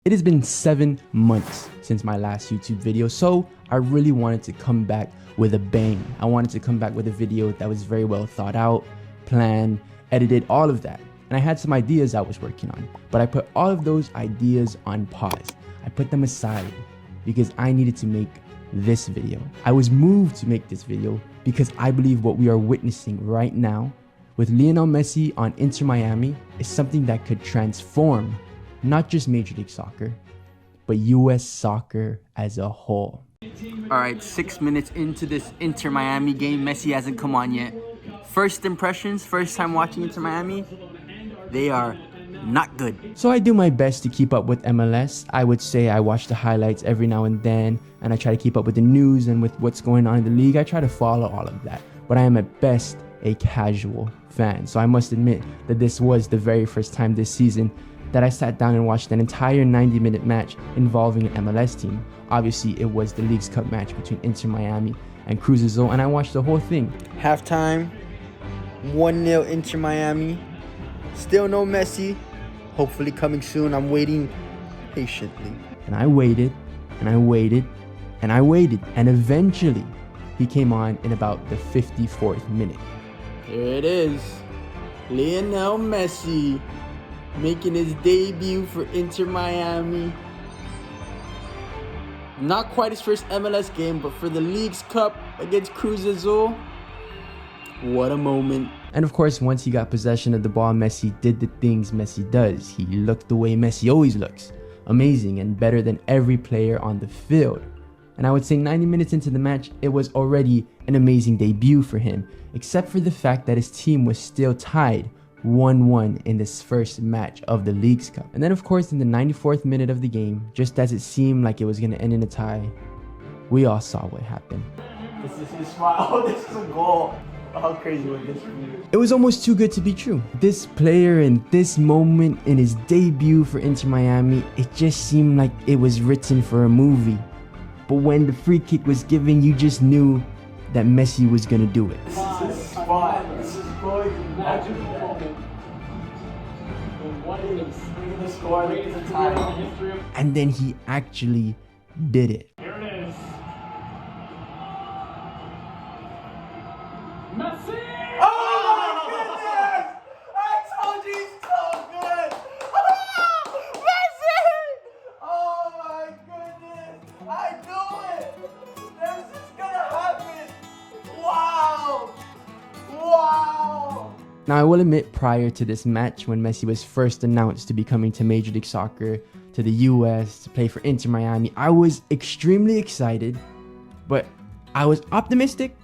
It has been 7 months since my last YouTube video, so I really wanted to come back with a bang. I wanted to come back with a video that was very well thought out, planned, edited, all of that. And I had some ideas I was working on, but I put all of those ideas on pause. I put them aside because I needed to make this video. I was moved to make this video because I believe what we are witnessing right now with Lionel Messi on Inter Miami is something that could transform not just Major League Soccer, but US soccer as a whole. All right, 6 minutes into this Inter Miami game. Messi hasn't come on yet. First impressions, first time watching Inter Miami, they are not good. So I do my best to keep up with MLS. I would say I watch the highlights every now and then, and I try to keep up with the news and with what's going on in the league. I try to follow all of that, but I am at best a casual fan. So I must admit that this was the very first time this season that I sat down and watched an entire 90-minute match involving an MLS team. Obviously, it was the Leagues Cup match between Inter Miami and Cruz Azul, and I watched the whole thing. Halftime, 1-0 Inter Miami. Still no Messi. Hopefully coming soon. I'm waiting patiently. And I waited, and I waited, and I waited, and eventually he came on in about the 54th minute. Here it is. Lionel Messi making his debut for Inter Miami. Not quite his first MLS game, but for the Leagues Cup against Cruz Azul. What a moment. And of course, once he got possession of the ball, Messi did the things Messi does. He looked the way Messi always looks. Amazing and better than every player on the field. And I would say 90 minutes into the match, it was already an amazing debut for him, except for the fact that his team was still tied 1-1 in this first match of the Leagues Cup. And then of course in the 94th minute of the game, just as it seemed like it was going to end in a tie, we all saw what happened. This is his smile. Oh, this is a goal. How crazy would this be? It was almost too good to be true. This player in this moment in his debut for Inter Miami, it just seemed like it was written for a movie. But when the free kick was given, you just knew that Messi was going to do it. This is his spot. This is going to be magical. And then he actually did it. Here it is. Messi! Oh my goodness! I told you he's so good! Messi! Oh my goodness! I knew it! This is gonna happen! Wow! Wow! Now I will admit, prior to this match, when Messi was first announced to be coming to Major League Soccer, to the US, to play for Inter Miami, I was extremely excited, but I was optimistic,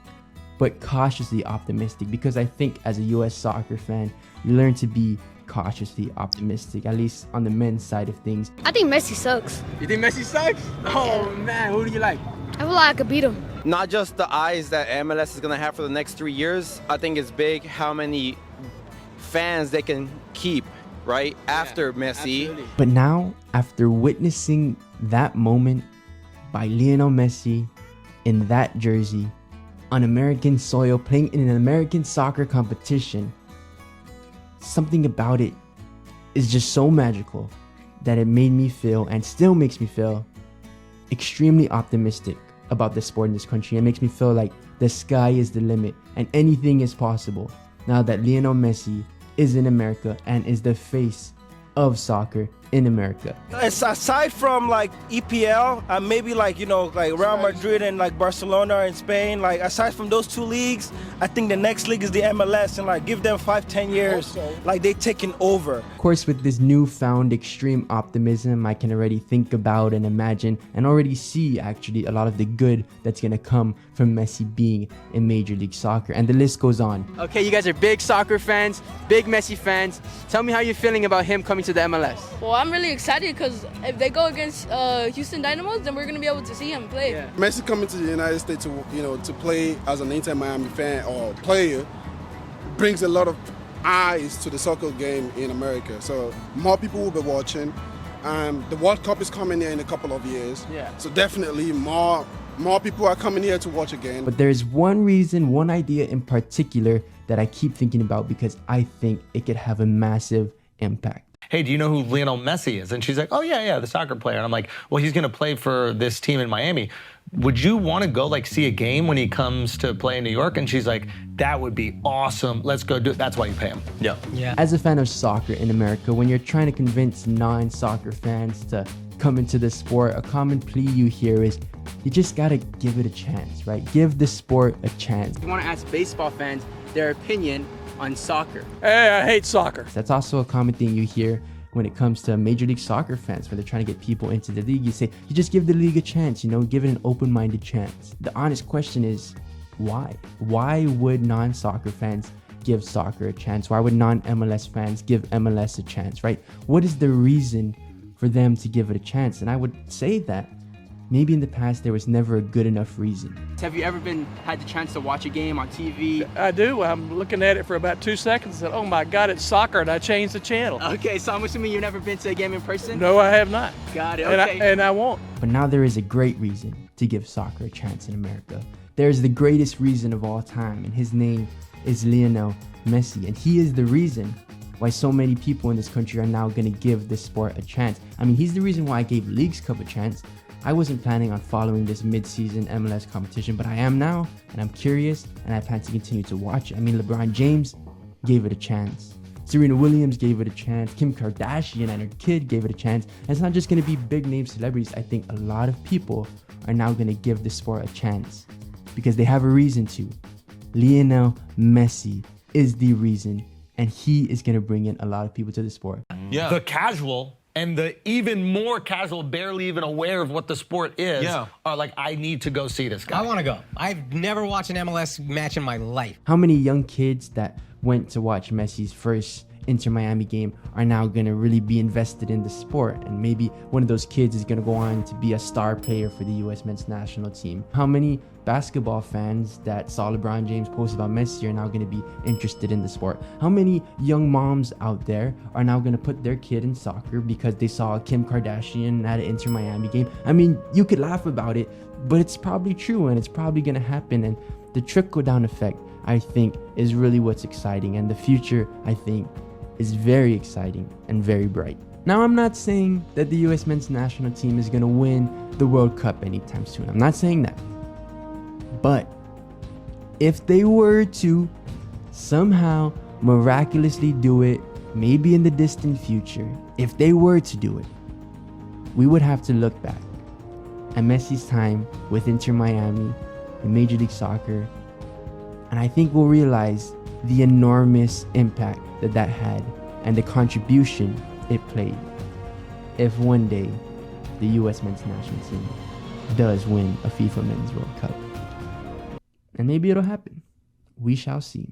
but cautiously optimistic, because I think as a US soccer fan, you learn to be cautiously optimistic, at least on the men's side of things. I think Messi sucks. You think Messi sucks? Oh man, who do you like? I feel like I could beat him. Not just the eyes that MLS is going to have for the next 3 years. I think it's big how many fans they can keep, right, after Messi. Absolutely. But now, after witnessing that moment by Lionel Messi in that jersey, on American soil, playing in an American soccer competition, something about it is just so magical that it made me feel, and still makes me feel, extremely optimistic about the sport in this country. It makes me feel like the sky is the limit and anything is possible now that Lionel Messi is in America and is the face of soccer in America. It's aside from like EPL and maybe like, you know, like Real Madrid and like Barcelona in Spain, like aside from those two leagues, I think the next league is the MLS, and like give them 5-10 years, like they taking over. Of course, with this newfound extreme optimism, I can already think about and imagine and already see actually a lot of the good that's gonna come from Messi being in Major League Soccer, and the list goes on. Okay, you guys are big soccer fans, big Messi fans. Tell me how you're feeling about him coming to the MLS. Well, I'm really excited because if they go against Houston Dynamos, then we're going to be able to see him play. Yeah. Messi coming to the United States to, to play as an Inter Miami fan or player brings a lot of eyes to the soccer game in America. So more people will be watching. The World Cup is coming here in a couple of years. Yeah. So definitely more people are coming here to watch again. But there's one reason, one idea in particular that I keep thinking about because I think it could have a massive impact. hey, do you know who Lionel Messi is? And she's like, oh, yeah, the soccer player. And I'm like, well, he's going to play for this team in Miami. Would you want to go like see a game when he comes to play in New York? And she's like, that would be awesome. Let's go do it. That's why you pay him. Yeah. As a fan of soccer in America, when you're trying to convince non-soccer fans to come into the sport, a common plea you hear is, you just gotta give it a chance, right? Give the sport a chance. You want to ask baseball fans their opinion on soccer. Hey, I hate soccer. That's also a common thing you hear when it comes to Major League Soccer fans, where they're trying to get people into the league. You say, you just give the league a chance, give it an open-minded chance. The honest question is, why? Why would non-soccer fans give soccer a chance? Why would non-MLS fans give MLS a chance, right? What is the reason for them to give it a chance? And I would say that maybe in the past there was never a good enough reason. Have you ever had the chance to watch a game on TV? I do. I'm looking at it for about 2 seconds and said, oh my God, it's soccer, and I changed the channel. Okay, so I'm assuming you've never been to a game in person? No, I have not. Got it, okay. And I won't. But now there is a great reason to give soccer a chance in America. There's the greatest reason of all time, and his name is Lionel Messi. And he is the reason why so many people in this country are now going to give this sport a chance. I mean, he's the reason why I gave Leagues Cup a chance. I wasn't planning on following this mid-season MLS competition, but I am now, and I'm curious, and I plan to continue to watch it. I mean, LeBron James gave it a chance. Serena Williams gave it a chance. Kim Kardashian and her kid gave it a chance. And it's not just going to be big-name celebrities. I think a lot of people are now going to give this sport a chance because they have a reason to. Lionel Messi is the reason, and he is going to bring in a lot of people to the sport. Yeah. The casual and the even more casual, barely even aware of what the sport is, are like, I need to go see this guy. I want to go. I've never watched an MLS match in my life. How many young kids that went to watch Messi's first Inter Miami game are now going to really be invested in the sport? And maybe one of those kids is going to go on to be a star player for the US men's national team. How many basketball fans that saw LeBron James post about Messi are now going to be interested in the sport? How many young moms out there are now going to put their kid in soccer because they saw Kim Kardashian at an Inter Miami game? I mean, you could laugh about it, but it's probably true, and it's probably going to happen. And the trickle-down effect, I think, is really what's exciting. And the future, I think, is very exciting and very bright. Now, I'm not saying that the US men's national team is going to win the World Cup anytime soon. I'm not saying that. But if they were to somehow miraculously do it, maybe in the distant future, if they were to do it, we would have to look back at Messi's time with Inter Miami in Major League Soccer, and I think we'll realize the enormous impact that had and the contribution it played if one day the US men's national team does win a FIFA Men's World Cup. And maybe it'll happen. We shall see.